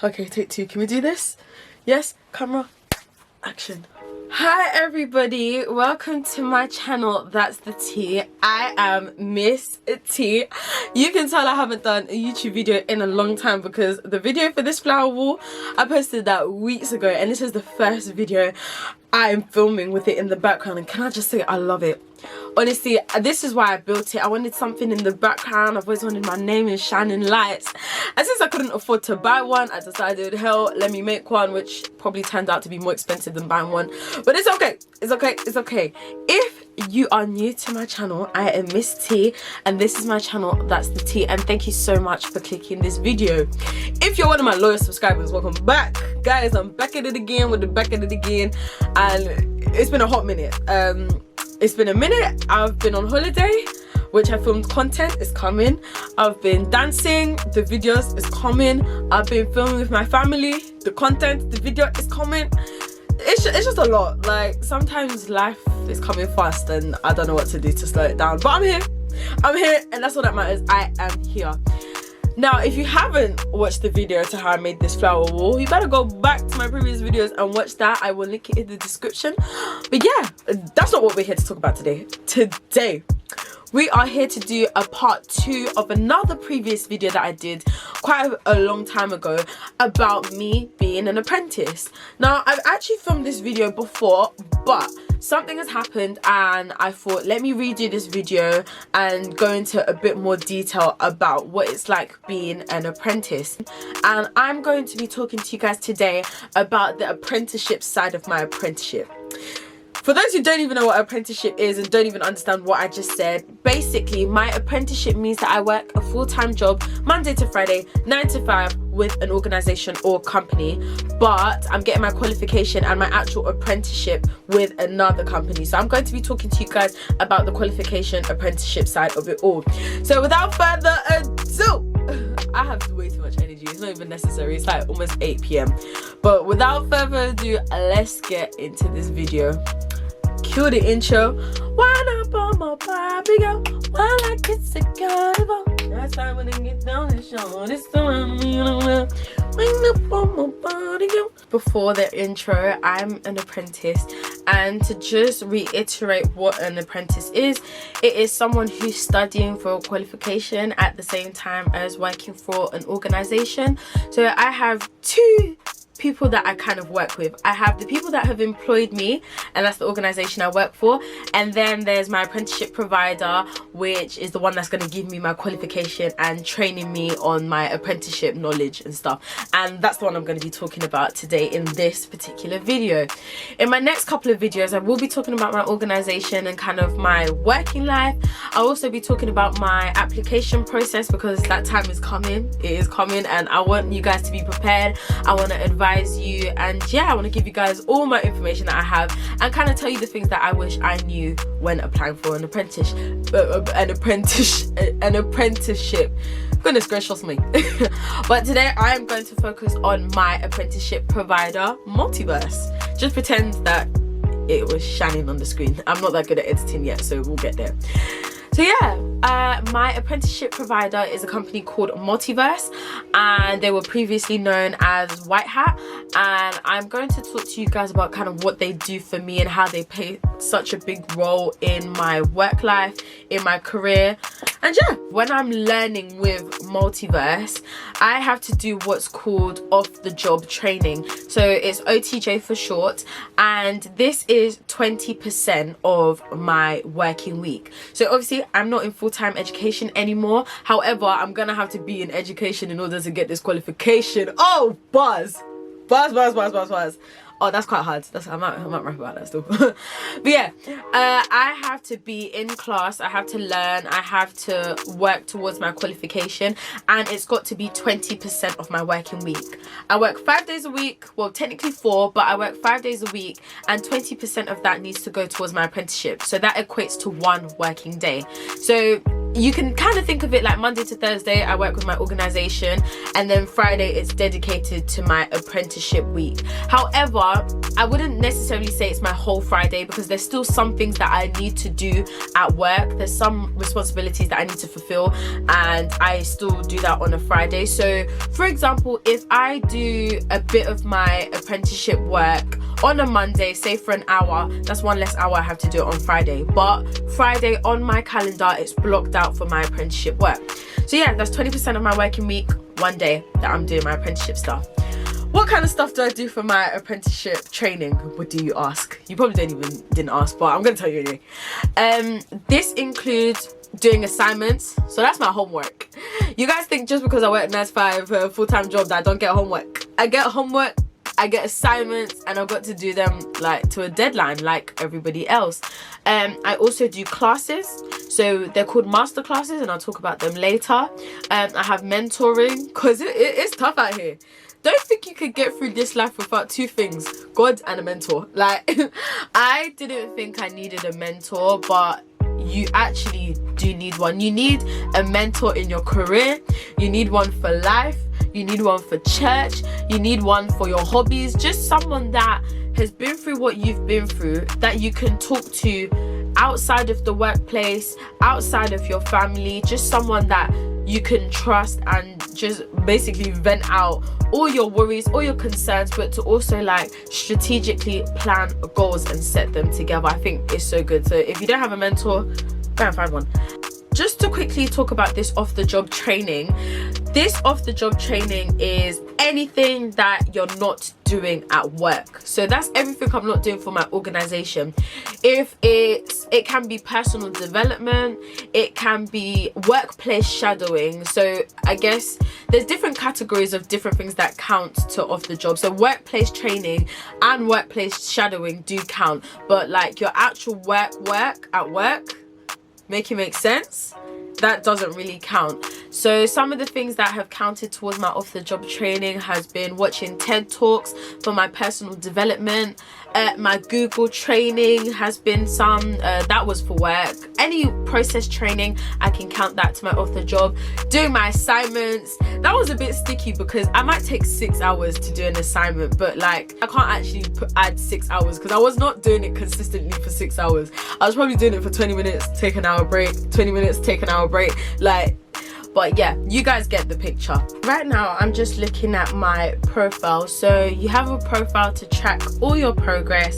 Okay, take two. Can we do this? Yes, camera, action. Hi everybody, welcome to my channel. That's the T. I am Miss T. You can tell I haven't done a YouTube video in a long time because the video for this flower wall I posted that weeks ago, and this is the first video I am filming with it in the background, and can I just say I love it. Honestly, this is why I built it. I wanted something in the background. I've always wanted my name in shining lights, and since I couldn't afford to buy one, I decided, hell, let me make one, which probably turned out to be more expensive than buying one, but it's okay, it's okay, it's okay. If you are new to my channel, I am Miss T, and this is my channel, That's the T, and thank you so much for clicking this video. If you're one of my loyal subscribers, welcome back. Guys, I'm back at it again with the back at it again, and it's been a hot minute. It's been a minute. I've been on holiday, which I filmed content, is coming. I've been dancing, the videos is coming. I've been filming with my family, the content, the video is coming. It's just a lot. Like, sometimes life is coming fast and I don't know what to do to slow it down, but I'm here, and that's all that matters. I am here. Now, if you haven't watched the video to how I made this flower wall, you better go back to my previous videos and watch that. I will link it in the description. But yeah, that's not what we're here to talk about today. Today, we are here to do a part 2 of another previous video that I did quite a long time ago about me being an apprentice. Now, I've actually filmed this video before, but something has happened and I thought, let me redo this video and go into a bit more detail about what it's like being an apprentice. And I'm going to be talking to you guys today about the apprenticeship side of my apprenticeship. For those who don't even know what apprenticeship is and don't even understand what I just said, basically my apprenticeship means that I work a full-time job Monday to Friday, 9 to 5 with an organisation or company, but I'm getting my qualification and my actual apprenticeship with another company. So I'm going to be talking to you guys about the qualification apprenticeship side of it all. So without further ado, I have way too much energy. It's not even necessary. It's like almost 8 PM. But without further ado, let's get into this video. Cue the intro. Why not bomb my Barbie girl? Why like it's a carnival? Last time when I get down the show, this time you know why not bomb my body girl? Before the intro, I'm an apprentice, and to just reiterate what an apprentice is, it is someone who's studying for a qualification at the same time as working for an organization. So I have two people that I kind of work with. I have the people that have employed me, and that's the organization I work for, and then there's my apprenticeship provider, which is the one that's going to give me my qualification and training me on my apprenticeship knowledge and stuff, and that's the one I'm going to be talking about today in this particular video. In my next couple of videos, I will be talking about my organization and kind of my working life. I'll also be talking about my application process because that time is coming. It is coming, and I want you guys to be prepared. I want to advise you, and yeah, I want to give you guys all my information that I have and kind of tell you the things that I wish I knew when applying for an apprenticeship. Goodness gracious me. But today I am going to focus on my apprenticeship provider, Multiverse. Just pretend that it was shining on the screen. I'm not that good at editing yet, so we'll get there. So yeah, my apprenticeship provider is a company called Multiverse, and they were previously known as White Hat, and I'm going to talk to you guys about kind of what they do for me and how they play such a big role in my work life, in my career. And yeah, when I'm learning with Multiverse, I have to do what's called off-the-job training. So it's OTJ for short, and this is 20% of my working week. So obviously I'm not in full-time education anymore. However, I'm gonna have to be in education in order to get this qualification. Oh, buzz. Oh, that's quite hard. I might rap about that still. But yeah, I have to be in class, I have to learn, I have to work towards my qualification, and it's got to be 20% of my working week. I work 5 days a week, well technically 4, but I work 5 days a week, and 20% of that needs to go towards my apprenticeship. So that equates to 1 working day. So you can kind of think of it like Monday to Thursday I work with my organization, and then Friday it's dedicated to my apprenticeship week. However, I wouldn't necessarily say it's my whole Friday, because there's still some things that I need to do at work. There's some responsibilities that I need to fulfill, and I still do that on a Friday. So for example, if I do a bit of my apprenticeship work on a Monday, say for an hour, that's one less hour I have to do it on Friday. But Friday on my calendar, it's blocked out for my apprenticeship work. So yeah, that's 20% of my working week, one day that I'm doing my apprenticeship stuff. What kind of stuff do I do for my apprenticeship training? What do you ask? You probably didn't ask, but I'm gonna tell you anyway. This includes doing assignments, so that's my homework. You guys think just because I work 9 to 5, a full-time job, that I don't get homework. I get homework, I get assignments, and I've got to do them like to a deadline like everybody else. I also do classes, so they're called master classes, and I'll talk about them later. I have mentoring, because it's tough out here. Don't think you could get through this life without 2 things: God and a mentor. Like, I didn't think I needed a mentor, but you actually do need one. You need a mentor in your career, you need one for life, you need one for church, you need one for your hobbies. Just someone that has been through what you've been through, that you can talk to outside of the workplace, outside of your family. Just someone that you can trust and just basically vent out all your worries, all your concerns, but to also like strategically plan goals and set them together. I think it's so good. So if you don't have a mentor, go and find one. Just to quickly talk about this off-the-job training. This off-the-job training is anything that you're not doing at work. So that's everything I'm not doing for my organization. If it can be personal development, it can be workplace shadowing. So I guess there's different categories of different things that count to off the job. So workplace training and workplace shadowing do count, but like your actual work at work, make it make sense, that doesn't really count. So some of the things that have counted towards my off-the-job training has been watching TED Talks for my personal development. My Google training has been some, that was for work. Any process training, I can count that to my off-the-job. Doing my assignments, that was a bit sticky because I might take 6 hours to do an assignment, but like I can't actually add 6 hours because I was not doing it consistently for 6 hours. I was probably doing it for 20 minutes, take an hour break, 20 minutes, take an hour break, like. But yeah, you guys get the picture. Right now, I'm just looking at my profile. So you have a profile to track all your progress,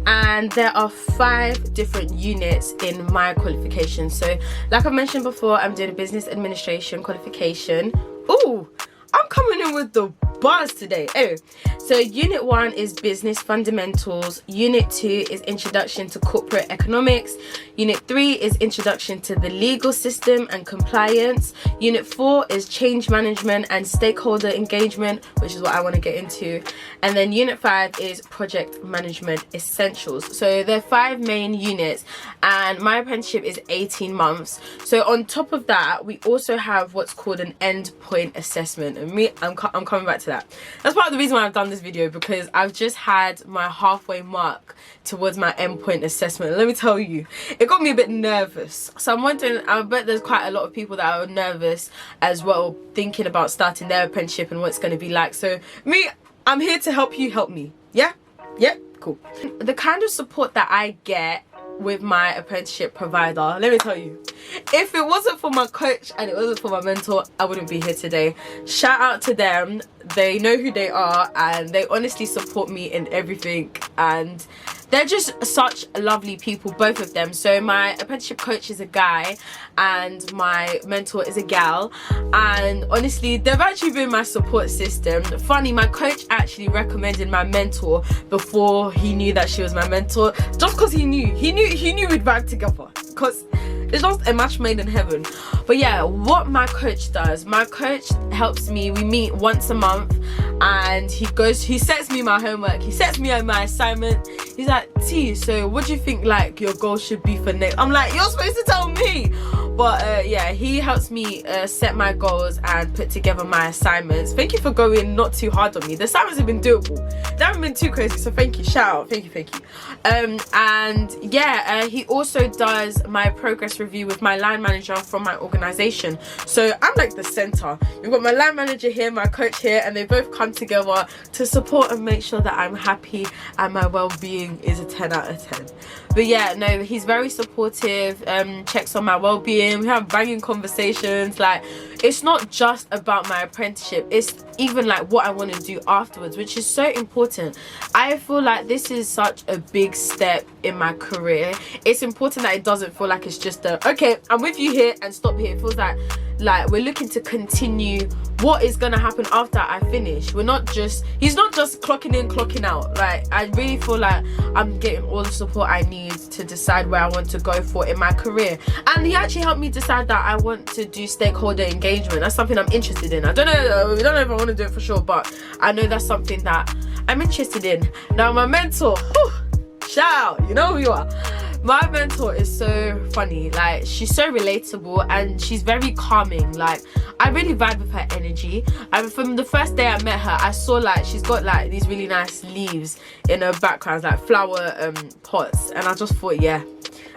and there are 5 different units in my qualification. So like I mentioned before, I'm doing a business administration qualification. Ooh, I'm coming in with the bars today. Oh, so unit 1 is business fundamentals, unit 2 is introduction to corporate economics, unit 3 is introduction to the legal system and compliance, unit 4 is change management and stakeholder engagement, which is what I want to get into, and then unit 5 is project management essentials. So there are 5 main units, and my apprenticeship is 18 months. So on top of that, we also have what's called an endpoint assessment, and I'm coming back to that. That's part of the reason why I've done this video, because I've just had my halfway mark towards my endpoint assessment, and let me tell you, it got me a bit nervous. So I'm wondering, I bet there's quite a lot of people that are nervous as well, thinking about starting their apprenticeship and what it's going to be like. So me, I'm here to help you help me. Yeah cool. The kind of support that I get with my apprenticeship provider, let me tell you, if it wasn't for my coach and it wasn't for my mentor, I wouldn't be here today. Shout out to them. They know who they are and they honestly support me in everything, and they're just such lovely people, both of them. So my apprenticeship coach is a guy and my mentor is a gal, and honestly they've actually been my support system. Funny, my coach actually recommended my mentor before he knew that she was my mentor, just because he knew we'd vibe together, because it's just a match made in heaven. But yeah, what my coach does, my coach helps me. We meet once a month and he sets me my homework, he sets me my assignment. He's like, T, so what do you think like your goal should be for next? I'm like, you're supposed to tell me. But yeah, he helps me set my goals and put together my assignments. Thank you for going not too hard on me. The assignments have been doable, they haven't been too crazy, so thank you, shout out, thank you. And yeah, he also does my progress review with my line manager from my organization. So I'm like the center. You've got my line manager here, my coach here, and they both come together to support and make sure that I'm happy and my well-being is a 10 out of 10. But yeah, no, he's very supportive, checks on my well-being. We have banging conversations. Like, it's not just about my apprenticeship, it's even like what I want to do afterwards, which is so important. I feel like this is such a big step in my career. It's important that it doesn't feel like it's just a, okay, I'm with you here and stop here. It feels like we're looking to continue what is gonna happen after I finish. He's not just clocking in, clocking out. Like, I really feel like I'm getting all the support I need to decide where I want to go for in my career. And he actually helped me decide that I want to do stakeholder engagement. That's something I'm interested in. I don't know if I want to do it for sure, but I know that's something that I'm interested in. Now, my mentor, whew, shout out, you know who you are. My mentor is so funny. Like, she's so relatable and she's very calming. Like, I really vibe with her energy. And from the first day I met her, I saw like she's got like these really nice leaves in her background, like flower pots, and I just thought, yeah,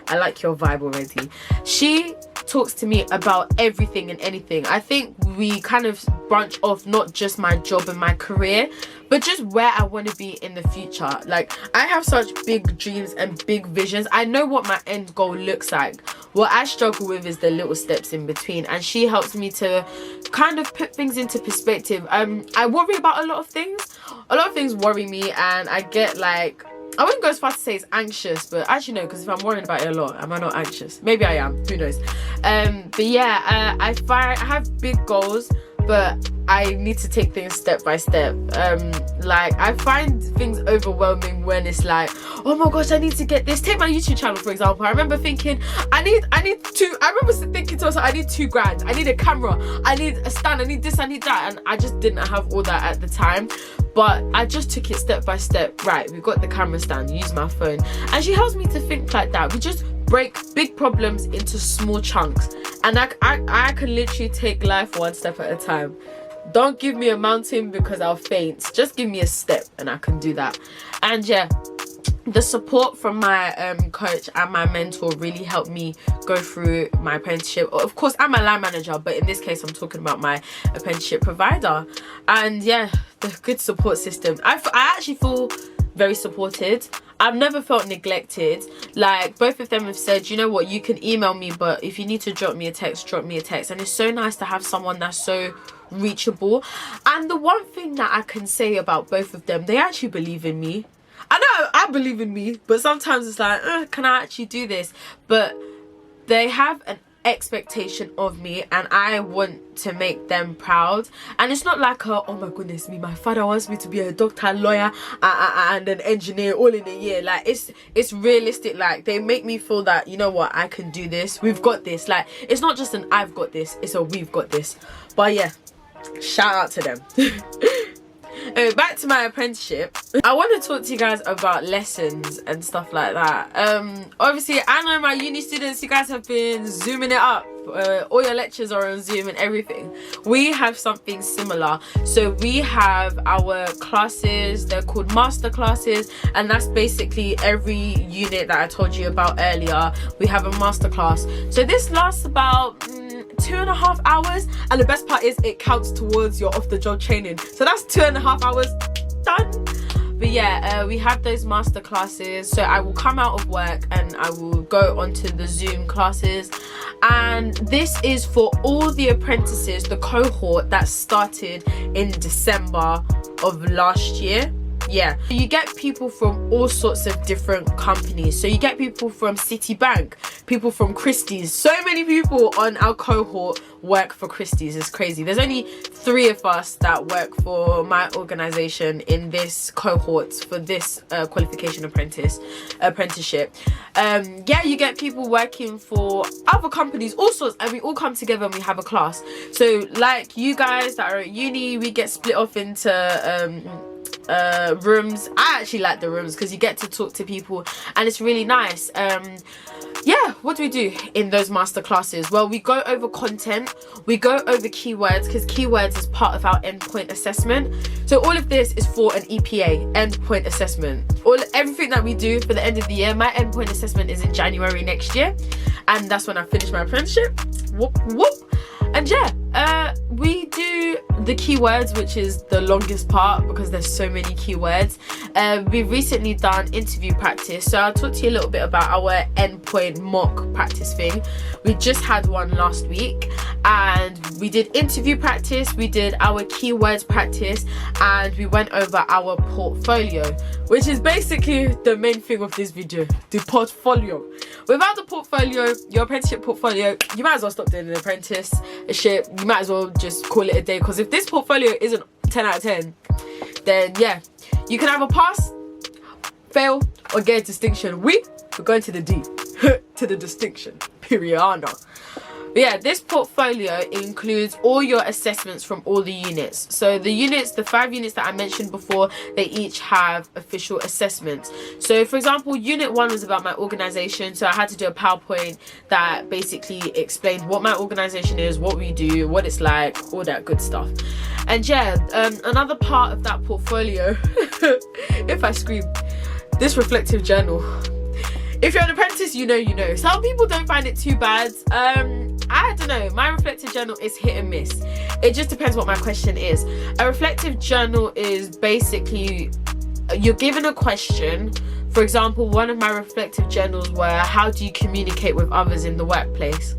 I like your vibe already. She talks to me about everything and anything. I think we kind of branch off not just my job and my career, but just where I want to be in the future. Like, I have such big dreams and big visions. I know what my end goal looks like. What I struggle with is the little steps in between, and she helps me to kind of put things into perspective. I worry about a lot of things. A lot of things worry me, and I get like, I wouldn't go as far to say it's anxious, but actually no, because if I'm worrying about it a lot, am I not anxious? Maybe I am, who knows. But yeah, I have big goals, but I need to take things step by step. Like, I find things overwhelming when it's like, oh my gosh, I need to get this. Take my YouTube channel, for example. I remember thinking, I remember thinking to myself, I need £2,000, I need a camera, I need a stand, I need this, I need that, and I just didn't have all that at the time. But I just took it step by step. Right, we've got the camera stand, use my phone. And she helps me to think like that. We just break big problems into small chunks, and I can literally take life one step at a time. Don't give me a mountain because I'll faint. Just give me a step and I can do that. And yeah, the support from my coach and my mentor really helped me go through my apprenticeship. Of course, I'm a line manager, but in this case I'm talking about my apprenticeship provider. And yeah, the good support system. I actually feel very supported. I've never felt neglected. Like, both of them have said, you know what, you can email me, but if you need to drop me a text, drop me a text. And it's so nice to have someone that's so reachable. And the one thing that I can say about both of them, they actually believe in me. I know I believe in me, but sometimes it's like, can I actually do this? But they have an expectation of me, and I want to make them proud. And it's not like oh my goodness me, my father wants me to be a doctor, lawyer, and an engineer all in a year. Like, it's realistic. Like, they make me feel that, you know what, I can do this, we've got this. Like, it's not just an I've got this, it's a we've got this. But yeah, shout out to them. Back to my apprenticeship. I want to talk to you guys about lessons and stuff like that. Obviously, I know my uni students, you guys have been zooming it up. All your lectures are on Zoom and everything. We have something similar. So we have our classes, they're called master classes, and that's basically every unit that I told you about earlier. We have a master class. So this lasts about 2.5 hours, and the best part is it counts towards your off-the-job training. So that's 2.5 hours done. But yeah, we have those master classes. So I will come out of work and I will go onto the Zoom classes, and this is for all the apprentices, the cohort that started in December of last year. Yeah, you get people from all sorts of different companies. So you get people from Citibank, people from Christie's. So many people on our cohort work for Christie's. It's crazy. There's only 3 of us that work for my organization in this cohort for this qualification apprenticeship. Yeah, you get people working for other companies, all sorts, and we all come together and we have a class. So like you guys that are at uni, we get split off into rooms. I actually like the rooms because you get to talk to people and it's really nice. yeah, what do we do in those master classes? Well, we go over content, we go over keywords, because keywords is part of our endpoint assessment. So all of this is for an EPA, endpoint assessment. Everything that we do for the end of the year, my endpoint assessment is in January next year, and that's when I finish my apprenticeship. Whoop whoop. And yeah, we do the keywords, which is the longest part because there's so many keywords. We've recently done interview practice, so I'll talk to you a little bit about our endpoint mock practice thing. We just had one last week, and we did interview practice, we did our keywords practice, and we went over our portfolio, which is basically the main thing of this video, the portfolio. Without the portfolio, your apprenticeship portfolio, you might as well stop doing an apprenticeship. You might as well just call it a day, because if this portfolio isn't 10 out of 10, then yeah, you can either pass, fail, or get a distinction. We're going to the D, to the distinction, period. But yeah, this portfolio includes all your assessments from all the units. So the units, the 5 units that I mentioned before, they each have official assessments. So for example, unit 1 was about my organization. So I had to do a PowerPoint that basically explained what my organization is, what we do, what it's like, all that good stuff. And yeah, another part of that portfolio, if I scream, this reflective journal. If you're an apprentice, you know. Some people don't find it too bad. I don't know, my reflective journal is hit and miss. It just depends what my question is. A reflective journal is basically, you're given a question. For example, one of my reflective journals were, how do you communicate with others in the workplace?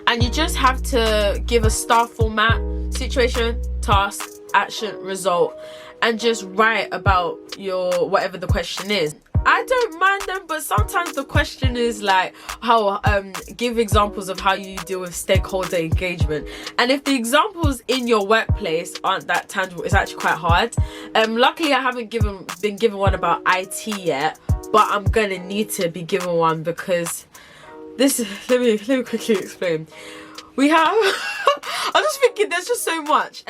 And you just have to give a star format, situation, task, action, result, and just write about your whatever the question is. I don't mind them, but sometimes the question is like, how give examples of how you deal with stakeholder engagement. And if the examples in your workplace aren't that tangible, it's actually quite hard. Luckily I haven't been given one about IT yet, but I'm gonna need to be given one, because this is, let me quickly explain. We have I'm just thinking there's just so much.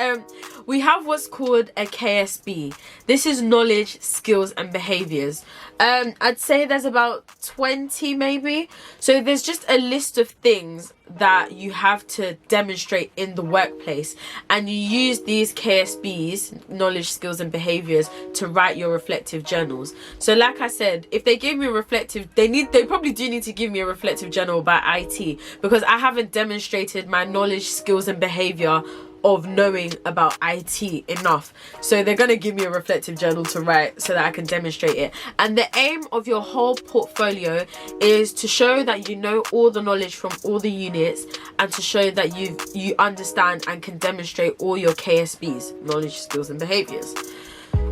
We have what's called a KSB. This is knowledge, skills and behaviors. I'd say there's about 20 maybe. So there's just a list of things that you have to demonstrate in the workplace, and you use these KSBs, knowledge, skills and behaviors, to write your reflective journals. So like I said, if they gave me a reflective, they probably do need to give me a reflective journal about IT, because I haven't demonstrated my knowledge, skills and behavior of knowing about IT enough. So they're going to give me a reflective journal to write so that I can demonstrate it. And the aim of your whole portfolio is to show that you know all the knowledge from all the units, and to show that you understand and can demonstrate all your KSBs, knowledge, skills and behaviors.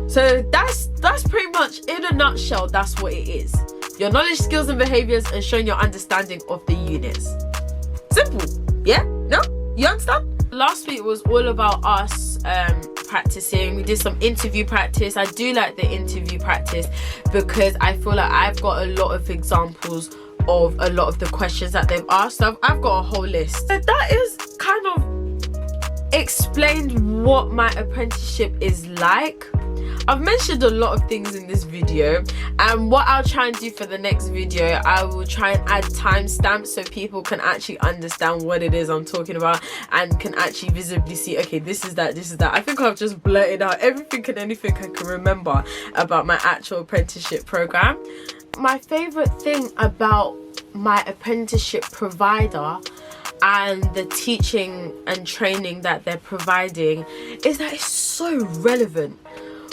So that's pretty much, in a nutshell, that's what it is. Your knowledge, skills and behaviors, and showing your understanding of the units. Simple. Yeah? No? You understand? Last week was all about us practicing. We did some interview practice. I do like the interview practice because I feel like I've got a lot of examples of a lot of the questions that they've asked. So I've got a whole list. So that is kind of explained what my apprenticeship is like. I've mentioned a lot of things in this video, and what I'll try and do for the next video, I will try and add timestamps so people can actually understand what it is I'm talking about, and can actually visibly see, okay, this is that. I think I've just blurted out everything and anything I can remember about my actual apprenticeship program. My favorite thing about my apprenticeship provider and the teaching and training that they're providing is that it's so relevant.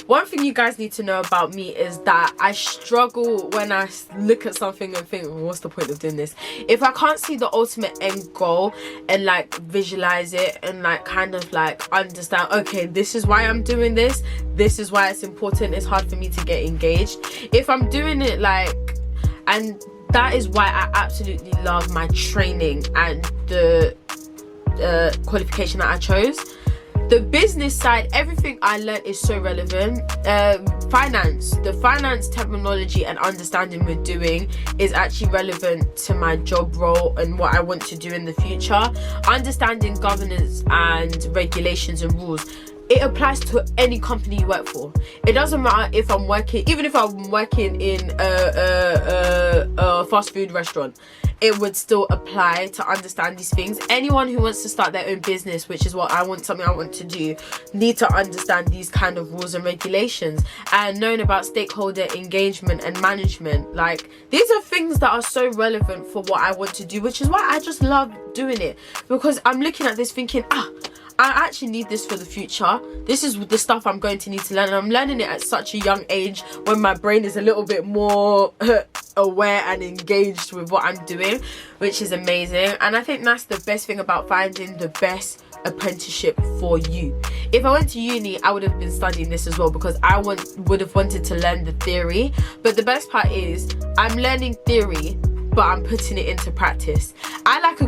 One thing you guys need to know about me is that I struggle when I look at something and think, what's the point of doing this? If I can't see the ultimate end goal and like visualize it and like kind of like understand, okay, this is why I'm doing this, this is why it's important, it's hard for me to get engaged. If I'm doing it like, and that is why I absolutely love my training and the qualification that I chose. The business side, everything I learned is so relevant. The finance terminology and understanding we're doing is actually relevant to my job role and what I want to do in the future. Understanding governance and regulations and rules it applies to any company you work for. It doesn't matter if I'm working, even if I'm working in a fast food restaurant, it would still apply to understand these things. Anyone who wants to start their own business, which is what I want, something I want to do, need to understand these kind of rules and regulations, and knowing about stakeholder engagement and management. Like, these are things that are so relevant for what I want to do, which is why I just love doing it, because I'm looking at this thinking, I actually need this for the future. This is the stuff I'm going to need to learn, and I'm learning it at such a young age when my brain is a little bit more aware and engaged with what I'm doing, which is amazing. And I think that's the best thing about finding the best apprenticeship for you. If I went to uni, I would have been studying this as well, because I would have wanted to learn the theory. But the best part is I'm learning theory, but I'm putting it into practice. I like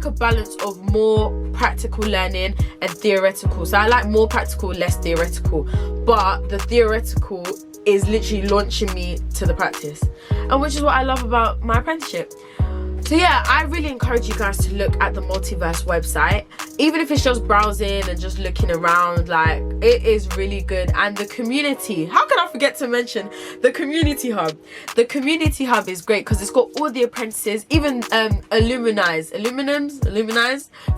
a balance of more practical learning and theoretical. So I like more practical, less theoretical. But the theoretical is literally launching me to the practice, and which is what I love about my apprenticeship. So yeah, I really encourage you guys to look at the Multiverse website, even if it's just browsing and just looking around. Like, it is really good. And the community, how can I forget to mention the community hub? The community hub is great because it's got all the apprentices, even alumni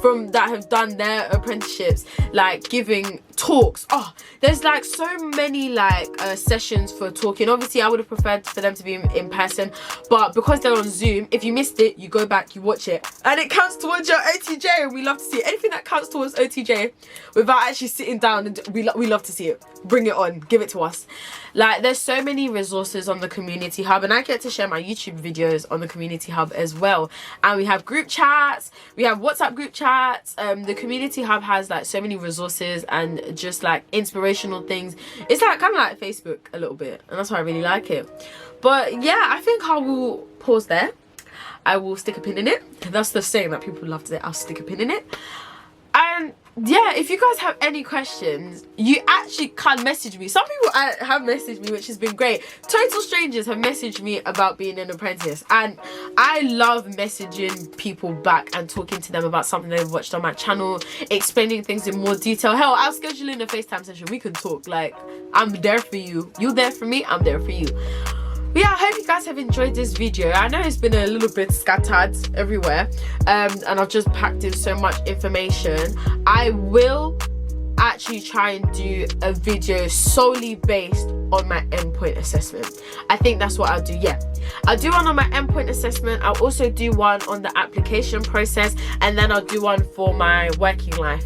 from that have done their apprenticeships, like giving talks. Oh, there's like so many like sessions for talking. Obviously I would have preferred for them to be in person, but because they're on Zoom, if you missed it, you go back, you watch it, and it counts towards your OTJ, and we love to see it. Anything that counts towards OTJ without actually sitting down, and we love to see it. Bring it on, give it to us. Like, there's so many resources on the community hub, and I get to share my YouTube videos on the community hub as well. And we have group chats, we have WhatsApp group chats. The community hub has like so many resources and just like inspirational things. It's like kind of like Facebook a little bit, and that's why I really like it. But yeah, I think I will pause there. I will stick a pin in it. That's the saying that people love to say, I'll stick a pin in it. And yeah, if you guys have any questions, you actually can message me. Some people have messaged me, which has been great. Total strangers have messaged me about being an apprentice, and I love messaging people back and talking to them about something they've watched on my channel, explaining things in more detail. Hell, I'll schedule in a FaceTime session, we can talk. Like, I'm there for you. You're there for me, I'm there for you. But yeah, I hope you guys have enjoyed this video. I know it's been a little bit scattered everywhere, and I've just packed in so much information. I will actually try and do a video solely based on my endpoint assessment. I think that's what I'll do. Yeah, I'll do one on my endpoint assessment. I'll also do one on the application process, and then I'll do one for my working life.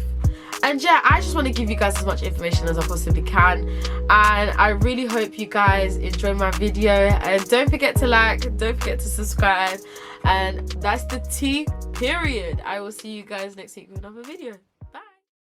And yeah, I just want to give you guys as much information as I possibly can, and I really hope you guys enjoy my video. And don't forget to like, don't forget to subscribe, and that's the tea, period. I will see you guys next week with another video.